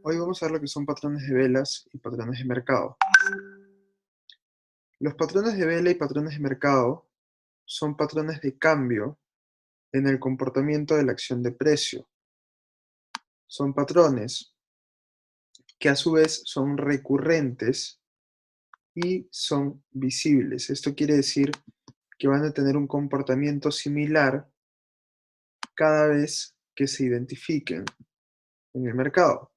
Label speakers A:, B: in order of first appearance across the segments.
A: Hoy vamos a ver lo que son patrones de velas y patrones de mercado. Los patrones de vela y patrones de mercado son patrones de cambio en el comportamiento de la acción de precio. Son patrones que a su vez son recurrentes y son visibles. Esto quiere decir que van a tener un comportamiento similar cada vez que se identifiquen en el mercado.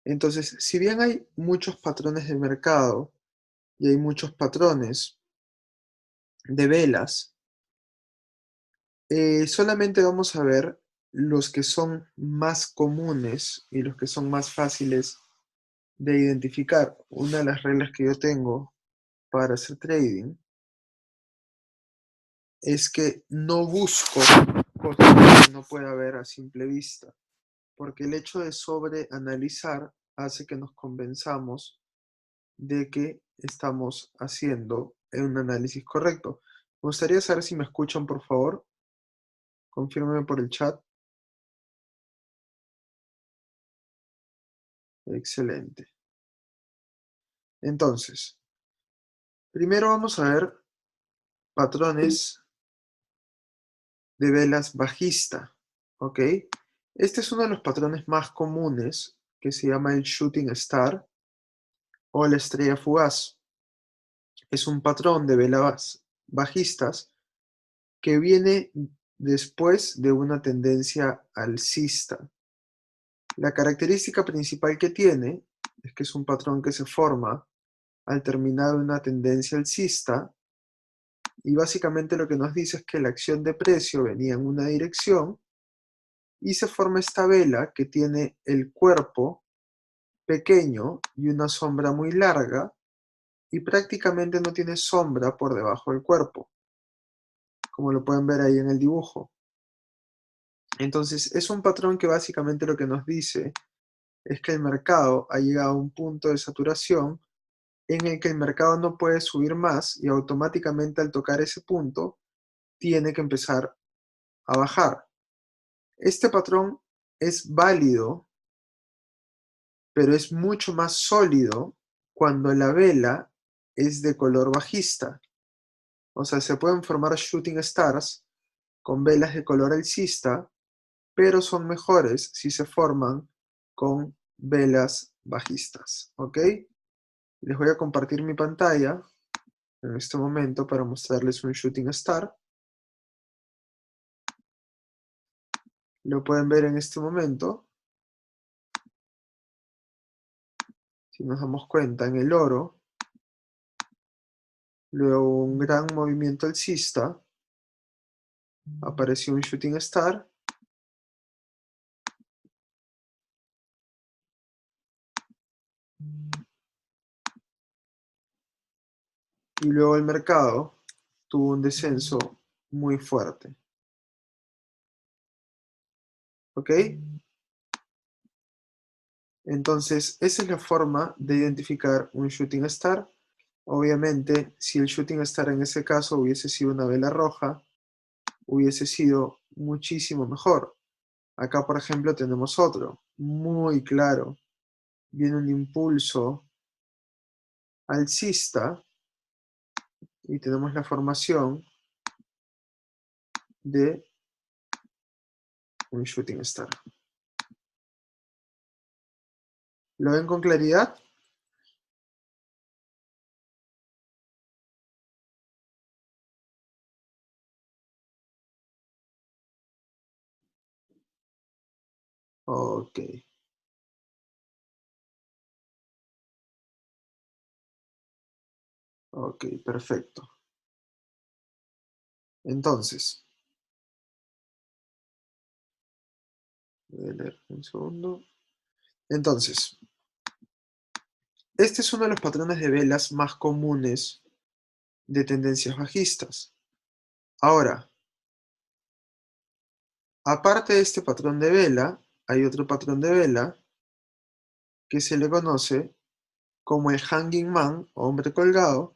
A: Entonces, si bien hay muchos patrones de mercado y hay muchos patrones de velas, solamente vamos a ver los que son más comunes y los que son más fáciles de identificar. Una de las reglas que yo tengo para hacer trading es que no busco cosas que no pueda ver a simple vista, porque el hecho de sobreanalizar hace que nos convenzamos de que estamos haciendo un análisis correcto. Me gustaría saber si me escuchan, por favor. Confírmenme por el chat. Excelente. Entonces, primero vamos a ver patrones de velas bajista, ¿ok? Este es uno de los patrones más comunes que se llama el shooting star o la estrella fugaz. Es un patrón de velas bajistas que viene después de una tendencia alcista. La característica principal que tiene es que es un patrón que se forma al terminar una tendencia alcista. Y básicamente lo que nos dice es que la acción de precio venía en una dirección y se forma esta vela que tiene el cuerpo pequeño y una sombra muy larga y prácticamente no tiene sombra por debajo del cuerpo, como lo pueden ver ahí en el dibujo. Entonces es un patrón que básicamente lo que nos dice es que el mercado ha llegado a un punto de saturación en el que el mercado no puede subir más y automáticamente al tocar ese punto tiene que empezar a bajar. Este patrón es válido, pero es mucho más sólido cuando la vela es de color bajista. O sea, se pueden formar shooting stars con velas de color alcista, pero son mejores si se forman con velas bajistas. ¿Ok? Les voy a compartir mi pantalla en este momento para mostrarles un shooting star. Lo pueden ver en este momento. Si nos damos cuenta, en el oro, luego un gran movimiento alcista, apareció un shooting star, y luego el mercado tuvo un descenso muy fuerte. ¿Ok? Entonces, esa es la forma de identificar un shooting star. Obviamente, si el shooting star en ese caso hubiese sido una vela roja, hubiese sido muchísimo mejor. Acá, por ejemplo, tenemos otro, muy claro. Viene un impulso alcista y tenemos la formación de un shooting star. ¿Lo ven con claridad? Ok. Ok, perfecto. Entonces, voy a leer un segundo. Entonces, este es uno de los patrones de velas más comunes de tendencias bajistas. Ahora, aparte de este patrón de vela, hay otro patrón de vela que se le conoce como el Hanging Man o hombre colgado.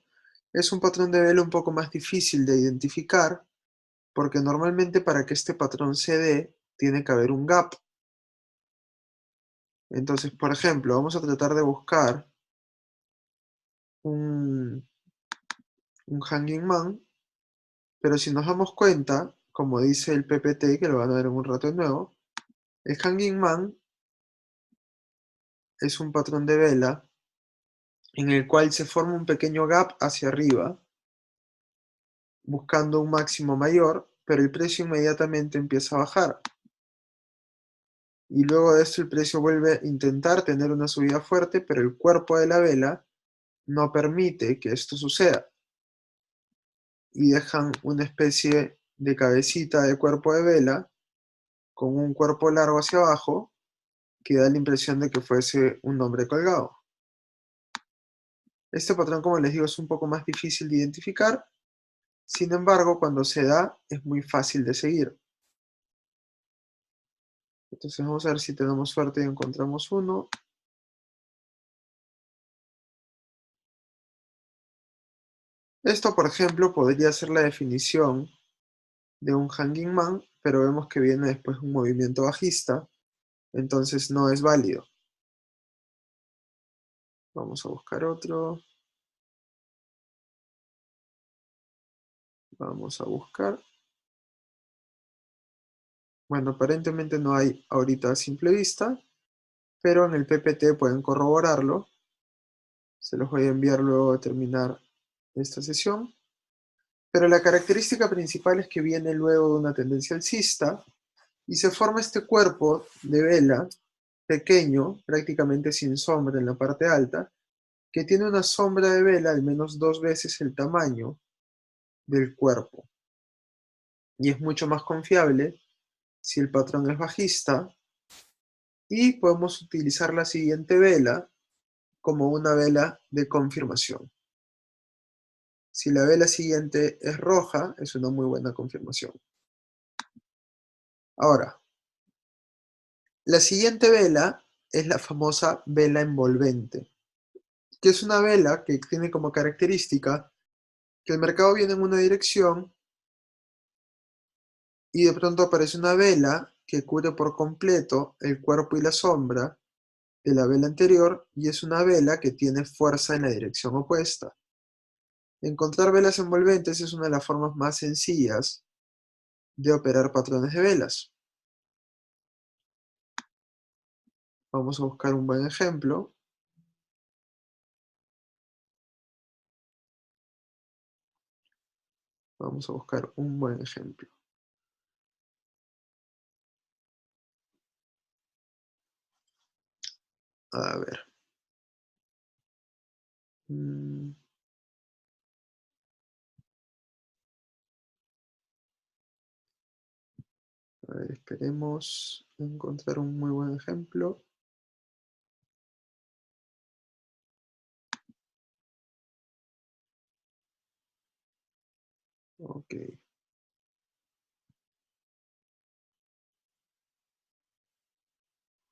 A: Es un patrón de vela un poco más difícil de identificar porque normalmente para que este patrón se dé tiene que haber un gap. Entonces, por ejemplo, vamos a tratar de buscar un Hanging Man, pero si nos damos cuenta, como dice el PPT, que lo van a ver en un rato de nuevo, el Hanging Man es un patrón de vela en el cual se forma un pequeño gap hacia arriba, buscando un máximo mayor, pero el precio inmediatamente empieza a bajar. Y luego de esto el precio vuelve a intentar tener una subida fuerte, pero el cuerpo de la vela no permite que esto suceda. Y dejan una especie de cabecita de cuerpo de vela con un cuerpo largo hacia abajo que da la impresión de que fuese un hombre colgado. Este patrón, como les digo, es un poco más difícil de identificar, sin embargo, cuando se da es muy fácil de seguir. Entonces vamos a ver si tenemos suerte y encontramos uno. Esto, por ejemplo, podría ser la definición de un Hanging Man, pero vemos que viene después un movimiento bajista, entonces no es válido. Vamos a buscar otro. Vamos a buscar. Bueno, aparentemente no hay ahorita a simple vista, pero en el PPT pueden corroborarlo. Se los voy a enviar luego de terminar esta sesión. Pero la característica principal es que viene luego de una tendencia alcista y se forma este cuerpo de vela pequeño, prácticamente sin sombra en la parte alta, que tiene una sombra de vela al menos 2 veces el tamaño del cuerpo. Y es mucho más confiable si el patrón es bajista y podemos utilizar la siguiente vela como una vela de confirmación. Si la vela siguiente es roja, es una muy buena confirmación. Ahora, la siguiente vela es la famosa vela envolvente, que es una vela que tiene como característica que el mercado viene en una dirección y de pronto aparece una vela que cubre por completo el cuerpo y la sombra de la vela anterior y es una vela que tiene fuerza en la dirección opuesta. Encontrar velas envolventes es una de las formas más sencillas de operar patrones de velas. Vamos a buscar un buen ejemplo. Vamos a buscar un buen ejemplo. A ver. A ver, esperemos encontrar un muy buen ejemplo. Ok.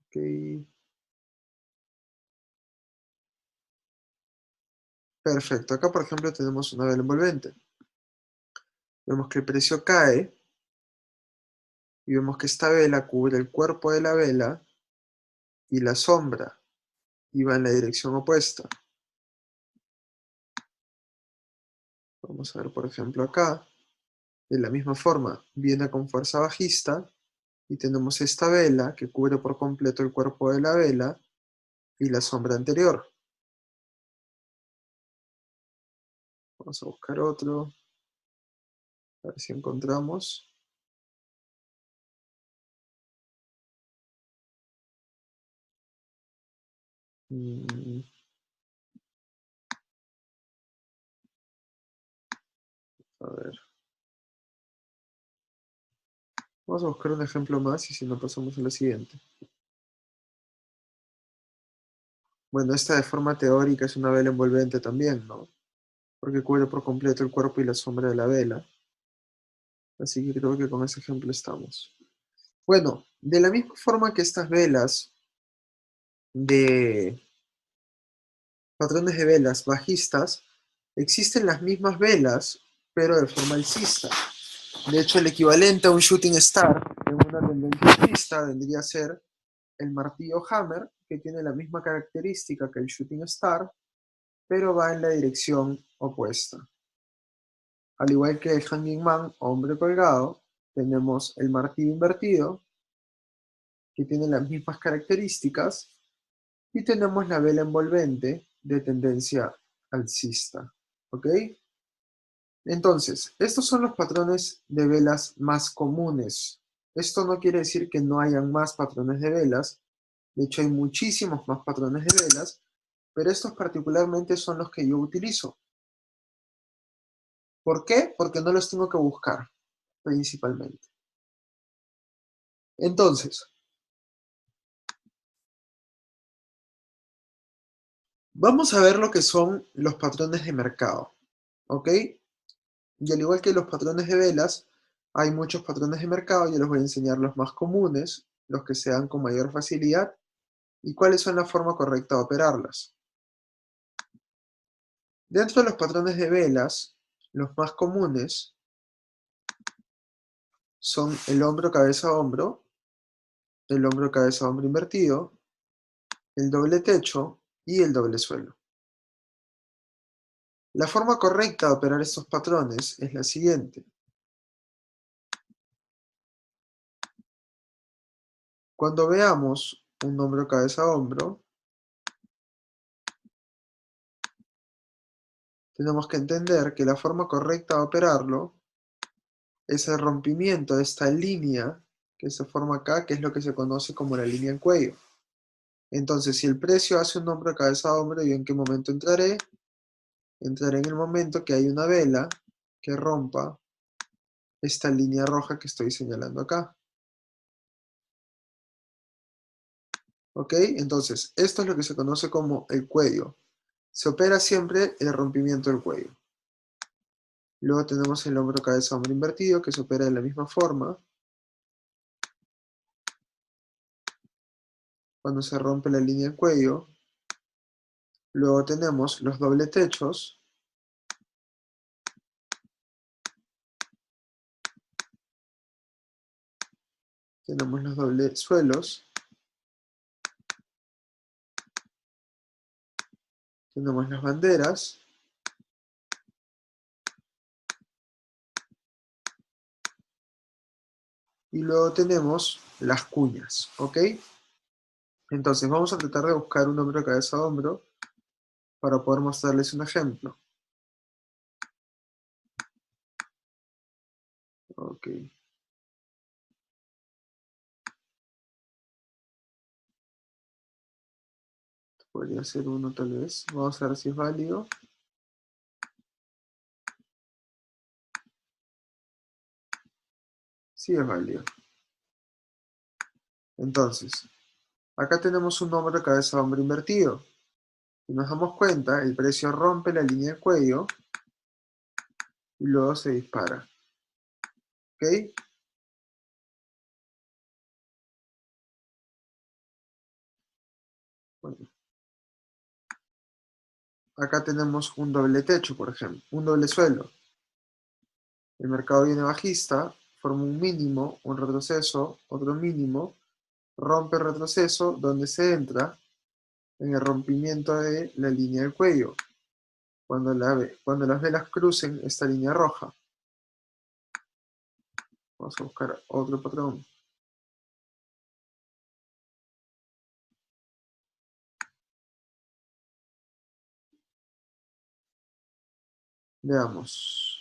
A: Ok. Perfecto. Acá, por ejemplo, tenemos una vela envolvente. Vemos que el precio cae y vemos que esta vela cubre el cuerpo de la vela y la sombra y va en la dirección opuesta. Vamos a ver, por ejemplo, acá. De la misma forma, viene con fuerza bajista y tenemos esta vela que cubre por completo el cuerpo de la vela y la sombra anterior. Vamos a buscar otro. A ver si encontramos. A ver. Vamos a buscar un ejemplo más y si no pasamos a la siguiente. Bueno, esta de forma teórica es una vela envolvente también, ¿no? Porque cubre por completo el cuerpo y la sombra de la vela. Así que creo que con ese ejemplo estamos. Bueno, de la misma forma que estas velas de patrones de velas bajistas, existen las mismas velas, pero de forma alcista. De hecho, el equivalente a un shooting star en una tendencia alcista vendría a ser el martillo Hammer, que tiene la misma característica que el shooting star, pero va en la dirección opuesta. Al igual que el hanging man o hombre colgado, tenemos el martillo invertido, que tiene las mismas características, y tenemos la vela envolvente de tendencia alcista. ¿Ok? Entonces, estos son los patrones de velas más comunes. Esto no quiere decir que no hayan más patrones de velas. De hecho, hay muchísimos más patrones de velas, pero estos particularmente son los que yo utilizo. ¿Por qué? Porque no los tengo que buscar, principalmente. Entonces, vamos a ver lo que son los patrones de mercado, ¿ok? Y al igual que los patrones de velas, hay muchos patrones de mercado. Yo les voy a enseñar los más comunes, los que se dan con mayor facilidad y cuáles son la forma correcta de operarlas. Dentro de los patrones de velas, los más comunes son el hombro, cabeza, hombro, el hombro, cabeza, hombro invertido, el doble techo y el doble suelo. La forma correcta de operar estos patrones es la siguiente. Cuando veamos un hombro, cabeza, hombro, tenemos que entender que la forma correcta de operarlo es el rompimiento de esta línea que se forma acá, que es lo que se conoce como la línea en cuello. Entonces, si el precio hace un hombro, cabeza, hombro, ¿yo en qué momento entraré? Entraré en el momento que hay una vela que rompa esta línea roja que estoy señalando acá. ¿Ok? Entonces, esto es lo que se conoce como el cuello. Se opera siempre el rompimiento del cuello. Luego tenemos el hombro, cabeza, hombro invertido, que se opera de la misma forma. Cuando se rompe la línea del cuello. Luego tenemos los doble techos. Tenemos los doble suelos. Tenemos las banderas. Y luego tenemos las cuñas, ¿ok? Entonces vamos a tratar de buscar un hombro, cabeza, hombro para poder mostrarles un ejemplo. Ok. Podría ser uno tal vez. Vamos a ver si es válido. Sí es válido. Entonces, acá tenemos un hombro, cabeza, hombro invertido. Si nos damos cuenta, el precio rompe la línea de cuello y luego se dispara. ¿Ok? Bueno, acá tenemos un doble techo, por ejemplo, un doble suelo. El mercado viene bajista, forma un mínimo, un retroceso, otro mínimo, rompe el retroceso, donde se entra en el rompimiento de la línea del cuello, cuando las velas crucen esta línea roja. Vamos a buscar otro patrón. Veamos.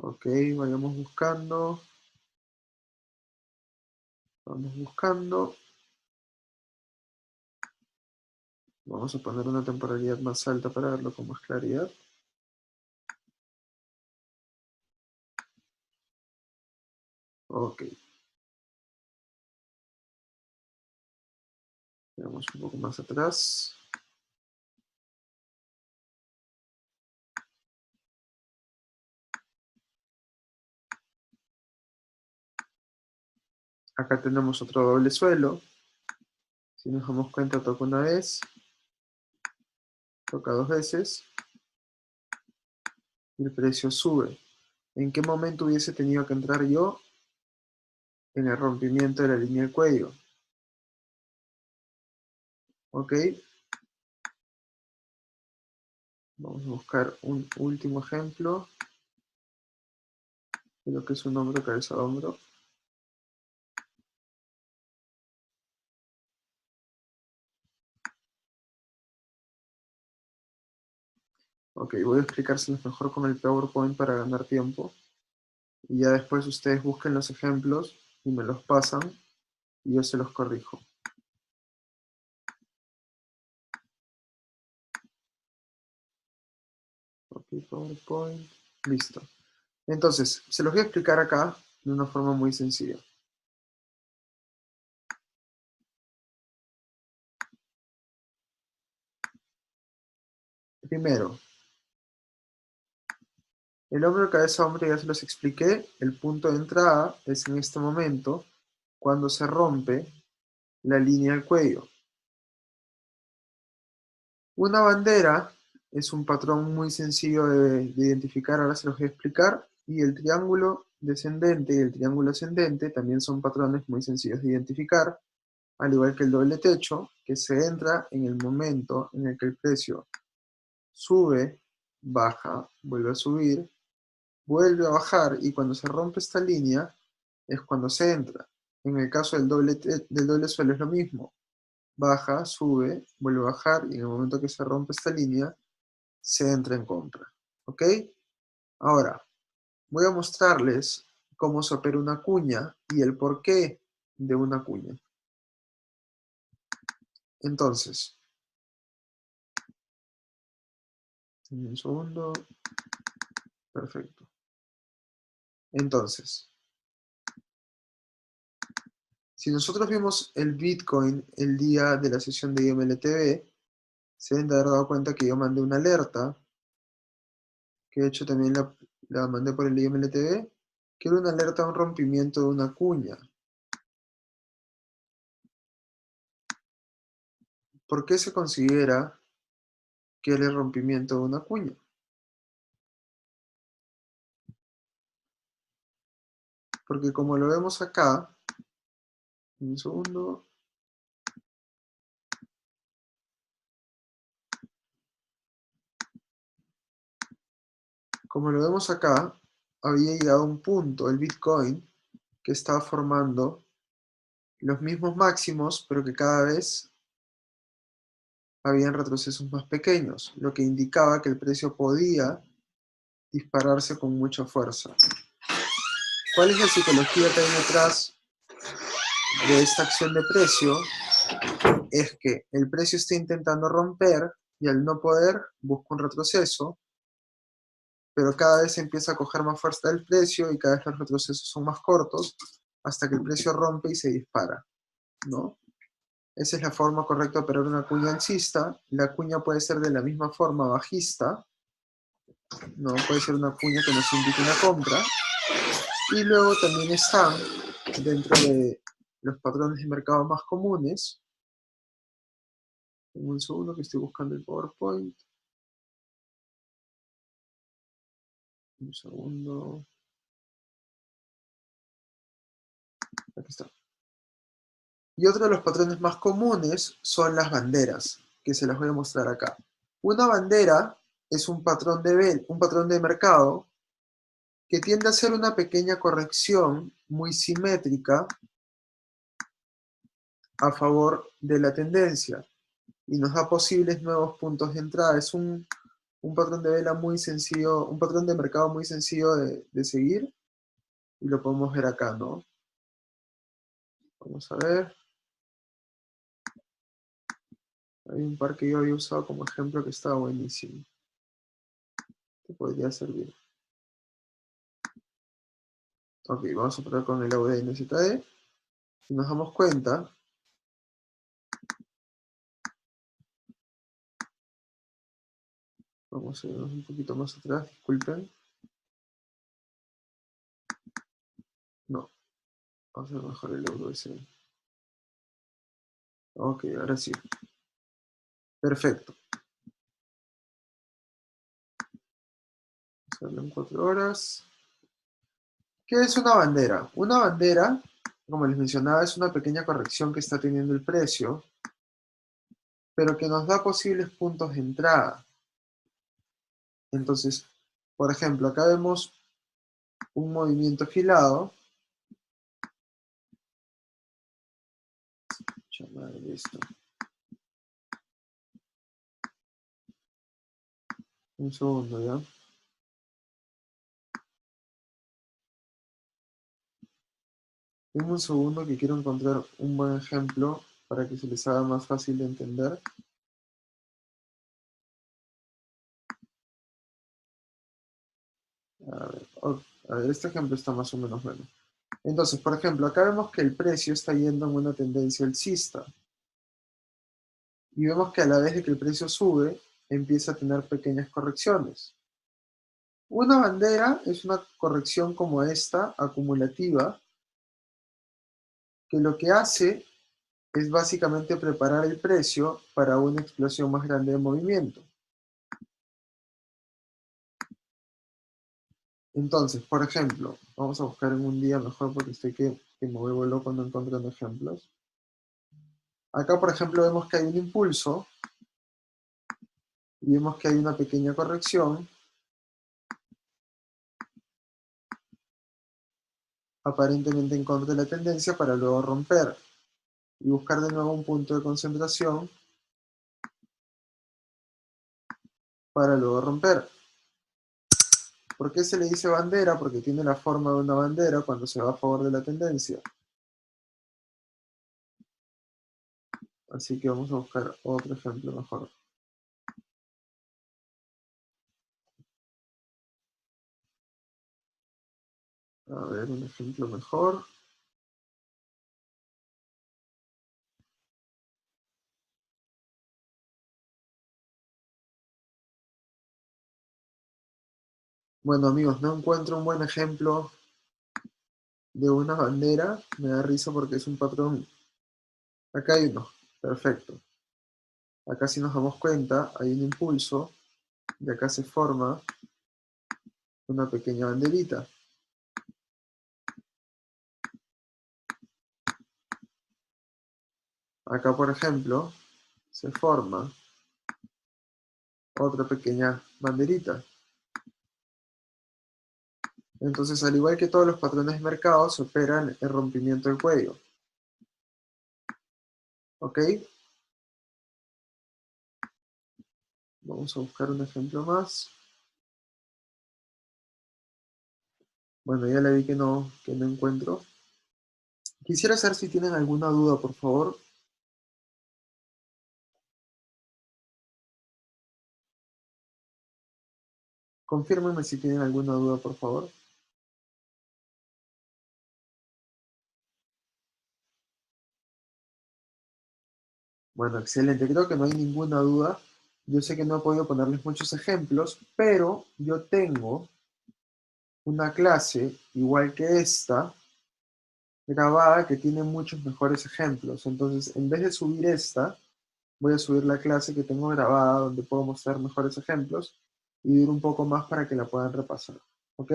A: Ok, vayamos buscando. Vamos buscando. Vamos a poner una temporalidad más alta para verlo con más claridad. Ok, veamos un poco más atrás. Acá tenemos otro doble suelo. Si nos damos cuenta, toca una vez. toca dos veces y el precio sube. ¿En qué momento hubiese tenido que entrar yo? En el rompimiento de la línea del cuello. ¿Ok? Vamos a buscar un último ejemplo de lo que es un hombro, cabeza, hombro. Ok, voy a explicárselos mejor con el PowerPoint para ganar tiempo. Y ya después ustedes busquen los ejemplos y me los pasan y yo se los corrijo. Ok, PowerPoint. Listo. Entonces, se los voy a explicar acá de una forma muy sencilla. Primero, el hombro, cabeza, hombro ya se los expliqué. El punto de entrada es en este momento cuando se rompe la línea del cuello. Una bandera es un patrón muy sencillo de identificar, ahora se los voy a explicar. Y el triángulo descendente y el triángulo ascendente también son patrones muy sencillos de identificar, al igual que el doble techo, que se entra en el momento en el que el precio sube, baja, vuelve a subir, vuelve a bajar y cuando se rompe esta línea es cuando se entra. En el caso del doble suelo es lo mismo. Baja, sube, vuelve a bajar y en el momento que se rompe esta línea se entra en compra. ¿Ok? Ahora, voy a mostrarles cómo se opera una cuña y el porqué de una cuña. Entonces, un segundo. Perfecto. Entonces, si nosotros vimos el Bitcoin el día de la sesión de IMLTV, se deben de haber dado cuenta que yo mandé una alerta, que de hecho también la mandé por el IMLTV, que era una alerta a un rompimiento de una cuña. ¿Por qué se considera que era el rompimiento de una cuña? Porque como lo vemos acá, un segundo, como lo vemos acá, había llegado a un punto, el Bitcoin, que estaba formando los mismos máximos, pero que cada vez habían retrocesos más pequeños, lo que indicaba que el precio podía dispararse con mucha fuerza. ¿Cuál es la psicología que hay detrás de esta acción de precio? Es que el precio está intentando romper y al no poder busca un retroceso, pero cada vez empieza a coger más fuerza del precio y cada vez los retrocesos son más cortos hasta que el precio rompe y se dispara, ¿no? Esa es la forma correcta de operar una cuña alcista. La cuña puede ser de la misma forma bajista, no puede ser una cuña que nos indique una compra. Y luego también están dentro de los patrones de mercado más comunes. Un segundo que estoy buscando el PowerPoint. Un segundo. Aquí está. Y otro de los patrones más comunes son las banderas, que se las voy a mostrar acá. Una bandera es un patrón de mercado que tiende a hacer una pequeña corrección muy simétrica a favor de la tendencia y nos da posibles nuevos puntos de entrada. Es un patrón de vela muy sencillo, un patrón de mercado muy sencillo de seguir y lo podemos ver acá, ¿no? Vamos a ver. Hay un par que yo había usado como ejemplo que estaba buenísimo. Que podría servir. Ok, vamos a probar con el AUD y nos damos cuenta. Vamos a irnos un poquito más atrás, disculpen. No, vamos a ver mejor el AUD. Ok, ahora sí. Perfecto. Salió en 4 horas. ¿Qué es una bandera? Una bandera, como les mencionaba, es una pequeña corrección que está teniendo el precio, pero que nos da posibles puntos de entrada. Entonces, por ejemplo, acá vemos un movimiento afilado. Esto. Un segundo, ¿ya? Denme un segundo que quiero encontrar un buen ejemplo para que se les haga más fácil de entender. A ver, este ejemplo está más o menos bueno. Entonces, por ejemplo, acá vemos que el precio está yendo en una tendencia alcista. Y vemos que a la vez de que el precio sube, empieza a tener pequeñas correcciones. Una bandera es una corrección como esta, acumulativa, que lo que hace es básicamente preparar el precio para una explosión más grande de movimiento. Entonces, por ejemplo, vamos a buscar en un día mejor porque estoy que me vuelvo loco no encontrando ejemplos. Acá, por ejemplo, vemos que hay un impulso y vemos que hay una pequeña corrección, aparentemente en contra de la tendencia, para luego romper y buscar de nuevo un punto de concentración para luego romper. ¿Por qué se le dice bandera? Porque tiene la forma de una bandera cuando se va a favor de la tendencia. Así que vamos a buscar otro ejemplo mejor. A ver, un ejemplo mejor. Bueno, amigos, no encuentro un buen ejemplo de una bandera. Me da risa porque es un patrón. Acá hay uno. Perfecto. Acá si nos damos cuenta, hay un impulso y acá se forma una pequeña banderita. Acá, por ejemplo, se forma otra pequeña banderita. Entonces, al igual que todos los patrones de mercado, se operan el rompimiento del cuello. ¿Ok? Vamos a buscar un ejemplo más. Bueno, ya le vi que no encuentro. Quisiera saber si tienen alguna duda, por favor. Confírmenme si tienen alguna duda, por favor. Bueno, excelente. Creo que no hay ninguna duda. Yo sé que no he podido ponerles muchos ejemplos, pero yo tengo una clase igual que esta, grabada, que tiene muchos mejores ejemplos. Entonces, en vez de subir esta, voy a subir la clase que tengo grabada donde puedo mostrar mejores ejemplos y ir un poco más para que la puedan repasar. ¿Ok?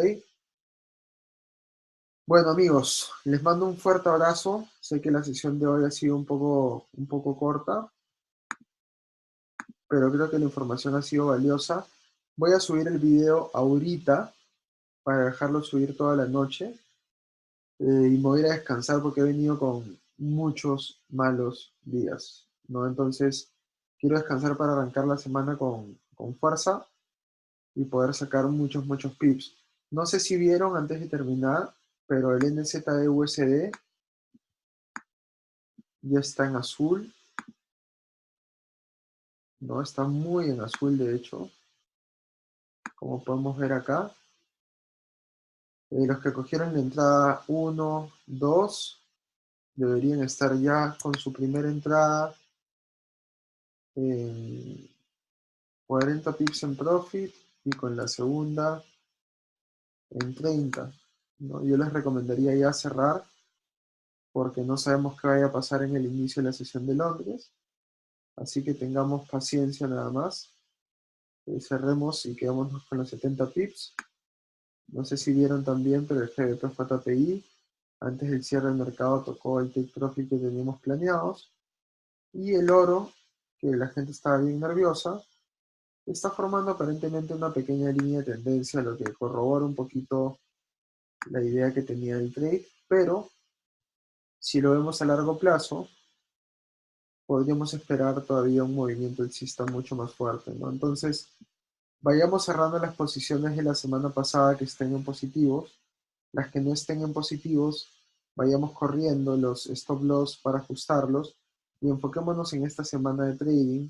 A: Bueno, amigos, les mando un fuerte abrazo. Sé que la sesión de hoy ha sido un poco corta, pero creo que la información ha sido valiosa. Voy a subir el video ahorita para dejarlo subir toda la noche y me voy a ir a descansar porque he venido con muchos malos días, ¿no? Entonces, quiero descansar para arrancar la semana con fuerza y poder sacar muchos pips. No sé si vieron antes de terminar, pero el NZD-USD ya está en azul, ¿no? Está muy en azul, de hecho, como podemos ver acá. Los que cogieron la entrada 1, 2, deberían estar ya con su primera entrada en 40 pips en profit y con la segunda en 30, ¿no? Yo les recomendaría ya cerrar porque no sabemos qué vaya a pasar en el inicio de la sesión de Londres, así que tengamos paciencia nada más. Cerremos y quedémonos con los 70 pips. No sé si vieron también, pero el GBP JPI antes del cierre del mercado tocó el take profit que teníamos planeados. Y el oro, que la gente estaba bien nerviosa, está formando aparentemente una pequeña línea de tendencia, lo que corrobora un poquito la idea que tenía el trade, pero si lo vemos a largo plazo, podríamos esperar todavía un movimiento alcista mucho más fuerte, ¿no? Entonces, vayamos cerrando las posiciones de la semana pasada que estén en positivos. Las que no estén en positivos, vayamos corriendo los stop loss para ajustarlos y enfoquémonos en esta semana de trading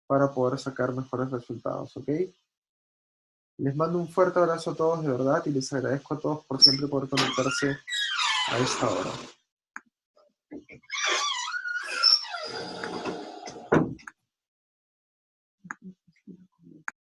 A: para poder sacar mejores resultados, ¿ok? Les mando un fuerte abrazo a todos de verdad y les agradezco a todos por siempre poder conectarse a esta hora.